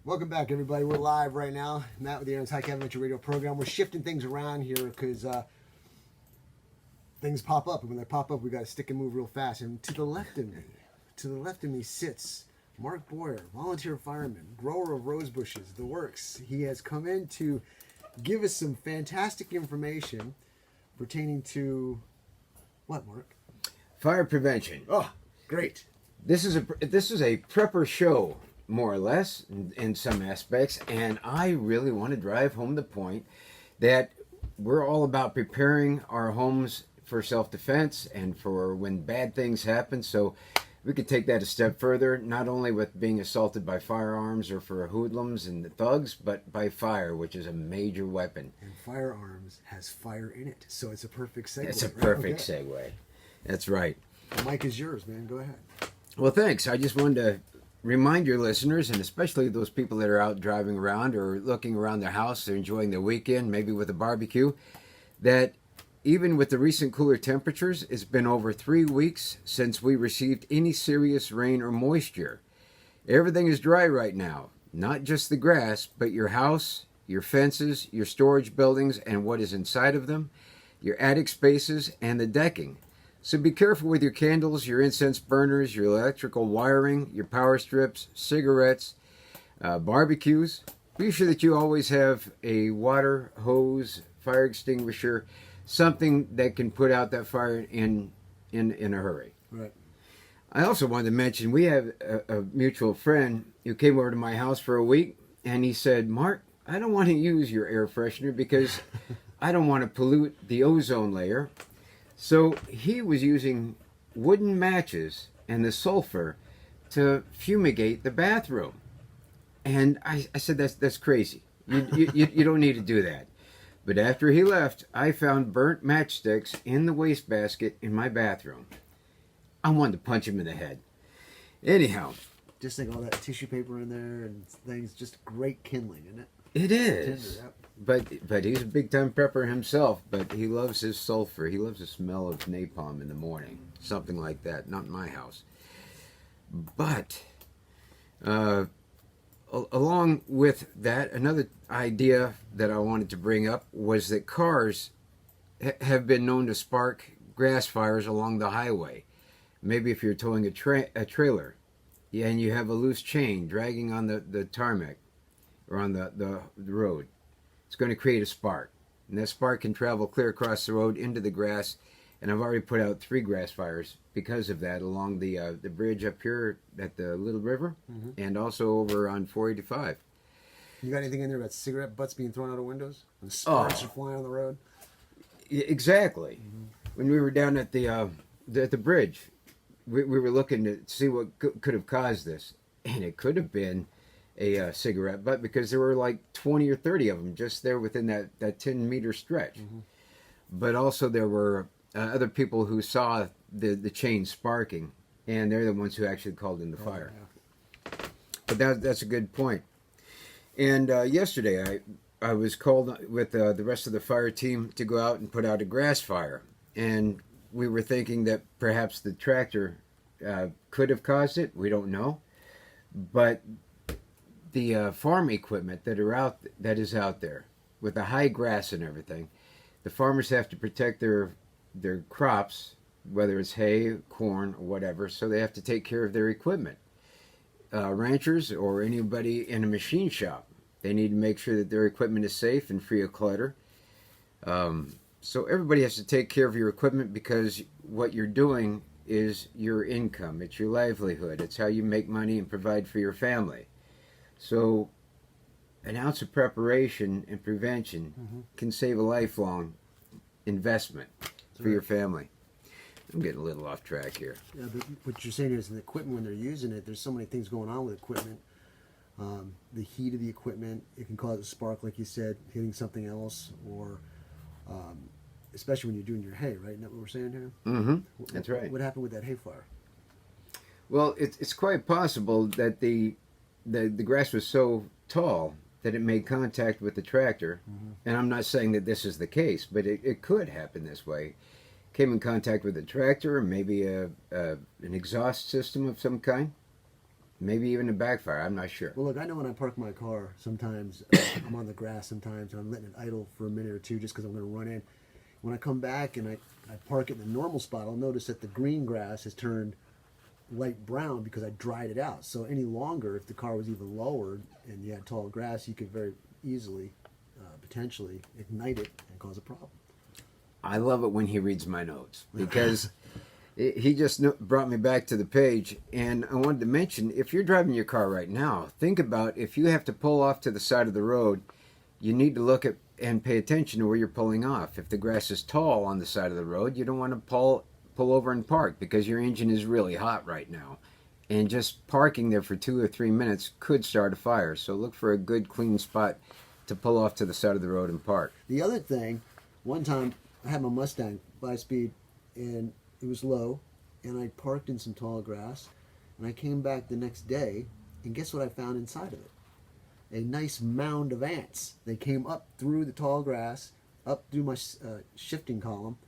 Welcome back, everybody. We're live right now. Matt with the Aaron's High Adventure Radio program. We're shifting things around here because things pop up. And when they pop up, we got to stick and move real fast. And to the left of me sits Mark Boyer, volunteer fireman, grower of rose bushes, the works. He has come in to give us some fantastic information pertaining to what, Mark? Fire prevention. Oh, great. This is a prepper show, more or less, in some aspects, and I really want to drive home the point that we're all about preparing our homes for self-defense and for when bad things happen. So we could take that a step further, not only with being assaulted by firearms or for hoodlums and the thugs, but by fire, which is a major weapon. And firearms has fire in it, so it's a perfect segue. It's a perfect segue. That's right. The mic is yours, man. Go ahead. Well, thanks. I just wanted to remind your listeners, and especially those people that are out driving around or looking around their house, they're enjoying their weekend, maybe with a barbecue, that even with the recent cooler temperatures, it's been over 3 weeks since we received any serious rain or moisture. Everything is dry right now, not just the grass, but your house, your fences, your storage buildings, and what is inside of them, your attic spaces, and the decking. So be careful with your candles, your incense burners, your electrical wiring, your power strips, cigarettes, barbecues. Be sure that you always have a water hose, fire extinguisher, something that can put out that fire in a hurry. Right. I also wanted to mention we have a mutual friend who came over to my house for a week, and he said, "Mark, I don't want to use your air freshener because I don't want to pollute the ozone layer." So he was using wooden matches and the sulfur to fumigate the bathroom. And I said, that's crazy. You don't need to do that. But after he left, I found burnt matchsticks in the wastebasket in my bathroom. I wanted to punch him in the head. Anyhow. Just think all that tissue paper in there and things, just great kindling, isn't it? It is. Tinder, yep. But he's a big time prepper himself. But he loves his sulfur. He loves the smell of napalm in the morning, something like that. Not in my house. But along with that, another idea that I wanted to bring up was that cars have been known to spark grass fires along the highway. Maybe if you're towing a trailer, and you have a loose chain dragging on the tarmac or on the road. It's going to create a spark. And that spark can travel clear across the road into the grass. And I've already put out 3 grass fires because of that along the bridge up here at the Little River, and also over on 485. You got anything in there about cigarette butts being thrown out of windows? And sparks are flying on the road? Exactly. When we were down at the bridge, we were looking to see what could have caused this. And it could have been a cigarette butt because there were like 20 or 30 of them just there within that 10-meter stretch. But also there were other people who saw the chain sparking, and they're the ones who actually called in the fire. Yeah. But that's a good point. And yesterday I was called with the rest of the fire team to go out and put out a grass fire. And we were thinking that perhaps the tractor could have caused it. We don't know. But the farm equipment that is out there with the high grass and everything, the farmers have to protect their crops, whether it's hay, corn, or whatever, so they have to take care of their equipment. Ranchers or anybody in a machine shop, they need to make sure that their equipment is safe and free of clutter. So everybody has to take care of your equipment because what you're doing is your income. It's your livelihood. It's how you make money and provide for your family. So an ounce of preparation and prevention can save a lifelong investment for your family. I'm getting a little off track here. Yeah, but what you're saying is the equipment, when they're using it, there's so many things going on with equipment. The heat of the equipment, it can cause a spark, like you said, hitting something else, or especially when you're doing your hay, right? Isn't that what we're saying here? That's right. What happened with that hay fire? Well, it's quite possible that the grass was so tall that it made contact with the tractor. And I'm not saying that this is the case, but it could happen this way. Came in contact with the tractor, or maybe an exhaust system of some kind. maybe even a backfire. I'm not sure. Well, look, I know when I park my car, sometimes I'm on the grass sometimes, and I'm letting it idle for a minute or two just because I'm going to run in. When I come back and I park it in the normal spot, I'll notice that the green grass has turned light brown because I dried it out. So any longer, if the car was even lowered and you had tall grass, you could very easily, potentially ignite it and cause a problem. I love it when he reads my notes because he just brought me back to the page. And I wanted to mention, if you're driving your car right now, think about if you have to pull off to the side of the road, you need to look at and pay attention to where you're pulling off. If the grass is tall on the side of the road, you don't want to pull over and park because your engine is really hot right now. And just parking there for 2 or 3 minutes could start a fire. So look for a good clean spot to pull off to the side of the road and park. The other thing, one time I had my Mustang 5-speed and it was low and I parked in some tall grass and I came back the next day and guess what I found inside of it? A nice mound of ants. They came up through the tall grass, up through my shifting column,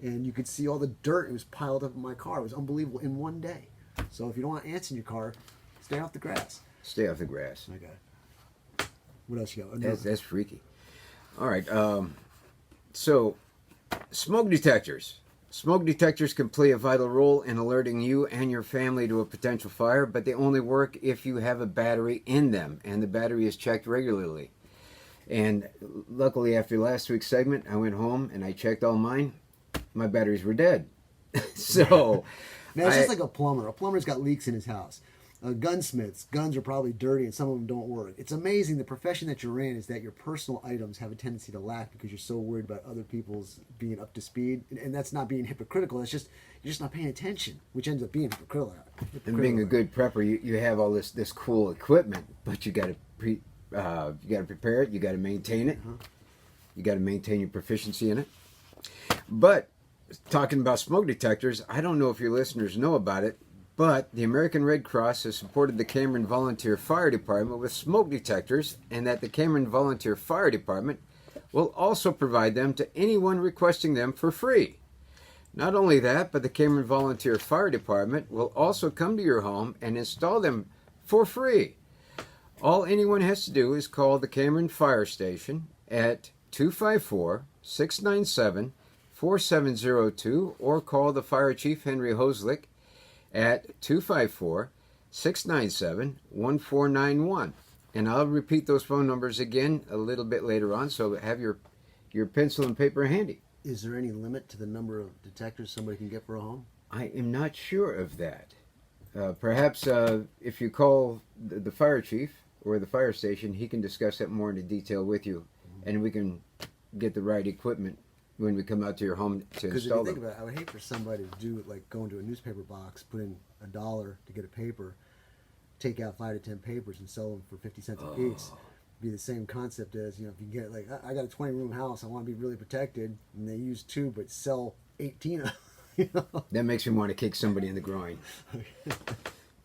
and you could see all the dirt. It was piled up in my car. It was unbelievable in one day. So if you don't want ants in your car, stay off the grass. Stay off the grass. Okay. What else you got? That's freaky. All right. So, smoke detectors. Smoke detectors can play a vital role in alerting you and your family to a potential fire, but they only work if you have a battery in them, and the battery is checked regularly. And luckily, after last week's segment, I went home and I checked all mine. My batteries were dead. So, Man, it's just like a plumber. A plumber's got leaks in his house. Gunsmiths, guns are probably dirty and some of them don't work. It's amazing the profession that you're in is that your personal items have a tendency to lack because you're so worried about other people's being up to speed. And that's not being hypocritical. It's just, you're just not paying attention, which ends up being hypocritical. And being a good prepper, you have all this cool equipment, but you got to prepare it. You got to maintain it. You got to maintain your proficiency in it. But talking about smoke detectors, I don't know if your listeners know about it, but the American Red Cross has supported the Cameron Volunteer Fire Department with smoke detectors, and that the Cameron Volunteer Fire Department will also provide them to anyone requesting them for free. Not only that, but the Cameron Volunteer Fire Department will also come to your home and install them for free. All anyone has to do is call the Cameron Fire Station at 254-697-4702 or call the Fire Chief Henry Hoslick at 254-697-1491. And I'll repeat those phone numbers again a little bit later on, so have your pencil and paper handy. Is there any limit to the number of detectors somebody can get for a home? I am not sure of that. Perhaps if you call the fire chief or the fire station, he can discuss that more into detail with you, and we can get the right equipment when we come out to your home to install them. Because if you think about it, I would hate for somebody to do it like go into a newspaper box, put in $1 to get a paper, take out 5 to 10 papers and sell them for 50 cents a piece. Be the same concept as, if you get like, I got a 20-room house, I want to be really protected, and they use 2 but sell 18 of them. That makes me want to kick somebody in the groin.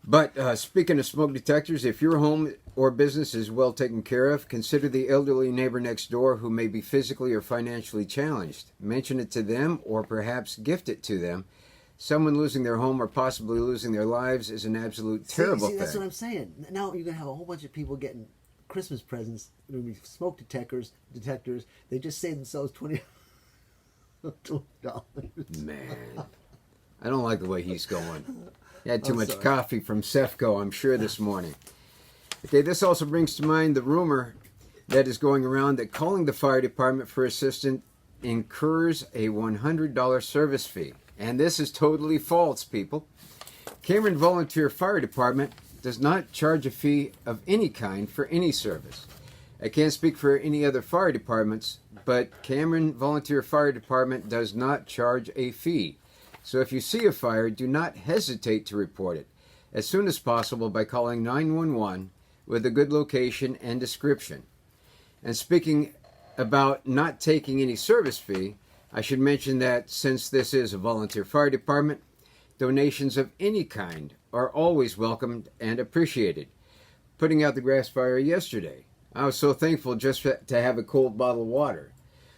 But speaking of smoke detectors, if your home or business is well taken care of, consider the elderly neighbor next door who may be physically or financially challenged. Mention it to them or perhaps gift it to them. Someone losing their home or possibly losing their lives is an absolute terrible thing. That's what I'm saying. Now you're going to have a whole bunch of people getting Christmas presents. There'll be smoke detectors. They just save themselves $20. Man, I don't like the way he's going. He had too much coffee from Cefco, I'm sure, this morning. Okay, this also brings to mind the rumor that is going around that calling the fire department for assistance incurs a $100 service fee. And this is totally false, people. Cameron Volunteer Fire Department does not charge a fee of any kind for any service. I can't speak for any other fire departments, but Cameron Volunteer Fire Department does not charge a fee. So if you see a fire, do not hesitate to report it as soon as possible by calling 911 with a good location and description. And speaking about not taking any service fee, I should mention that since this is a volunteer fire department, donations of any kind are always welcomed and appreciated. Putting out the grass fire yesterday, I was so thankful just to have a cold bottle of water.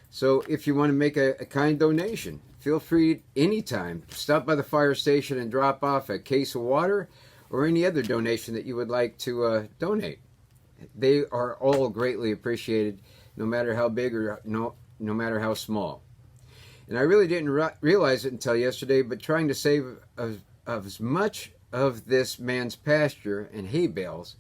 So if you want to make a kind donation, feel free anytime. Stop by the fire station and drop off a case of water or any other donation that you would like to donate. They are all greatly appreciated, no matter how big or no matter how small. And I really didn't realize it until yesterday, but trying to save of as much of this man's pasture and hay bales,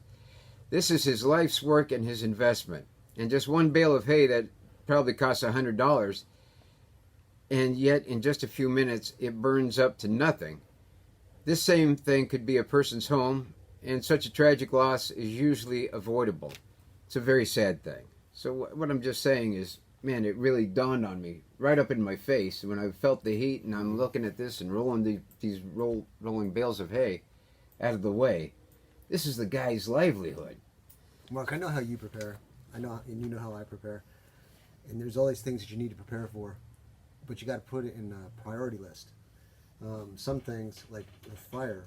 this is his life's work and his investment. And just one bale of hay that probably costs $100, and yet in just a few minutes it burns up to nothing. This same thing could be a person's home, and such a tragic loss is usually avoidable. It's a very sad thing. So what I'm just saying is, man, it really dawned on me right up in my face when I felt the heat and I'm looking at this and rolling these rolling bales of hay out of the way. This is the guy's livelihood. Mark, I know how you prepare. I know, and you know how I prepare. And there's all these things that you need to prepare for, but you got to put it in a priority list. Some things, like the fire,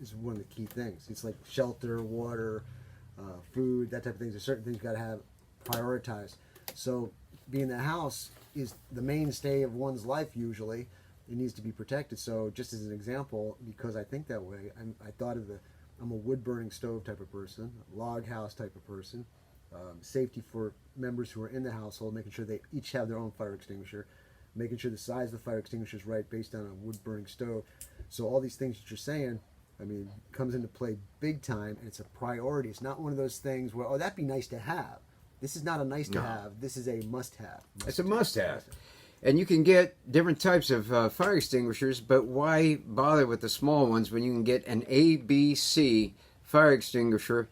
is one of the key things. It's like shelter, water, food, that type of things. There's certain things you got to have prioritized. So being the house is the mainstay of one's life usually. It needs to be protected. So just as an example, because I think that way, I thought of I'm a wood burning stove type of person, a log house type of person, safety for members who are in the household, making sure they each have their own fire extinguisher, making sure the size of the fire extinguisher is right based on a wood burning stove. So all these things that you're saying, I mean, comes into play big time, and it's a priority. It's not one of those things where, oh, that'd be nice to have. This is not a nice to have. This is a must have. It's a must have. And you can get different types of fire extinguishers, but why bother with the small ones when you can get an ABC fire extinguisher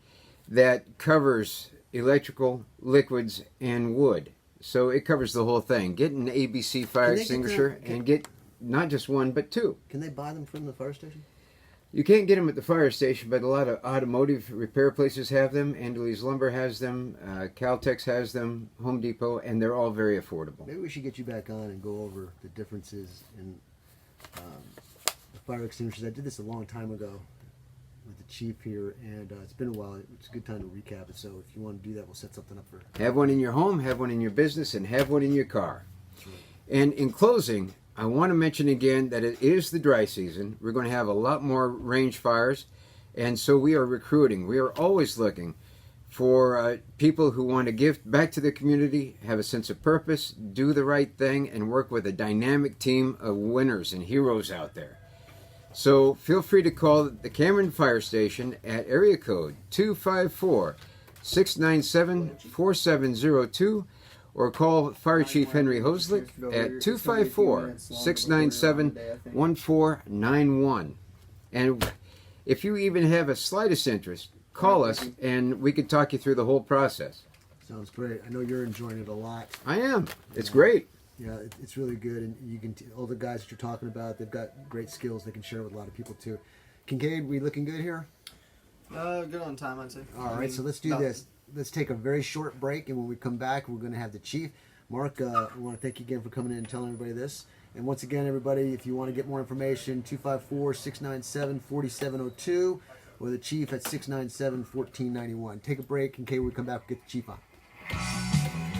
that covers electrical, liquids, and wood? So it covers the whole thing. Get an ABC fire extinguisher and get not just one, but two. Can they buy them from the fire station? You can't get them at the fire station, but a lot of automotive repair places have them. Andalese Lumber has them. Caltex has them. Home Depot, and they're all very affordable. Maybe we should get you back on and go over the differences in the fire extinguishers. I did this a long time ago with the chief here, and it's been a while. It's a good time to recap it. So if you want to do that, we'll set something up for. Have one in your home, have one in your business, and have one in your car. That's right. And in closing, I want to mention again that it is the dry season. We're going to have a lot more range fires, and so we are recruiting. We are always looking for people who want to give back to the community, have a sense of purpose, do the right thing, and work with a dynamic team of winners and heroes out there. So feel free to call the Cameron Fire Station at area code 254-697-4702, or call Fire Chief Henry Hoslick at 254-697-1491. And if you even have a slightest interest, call us and we can talk you through the whole process. Sounds great. I know you're enjoying it a lot. I am. It's great. Yeah, it's really good, and you can all the guys that you're talking about, they've got great skills they can share with a lot of people too. Kincaid, we looking good here? Good on time, I'd say. All right, so let's do this. Let's take a very short break, and when we come back, we're going to have the chief. Mark, I want to thank you again for coming in and telling everybody this. And once again, everybody, if you want to get more information, 254-697-4702, or the chief at 697-1491. Take a break, and Kay, when we come back, we'll get the chief on.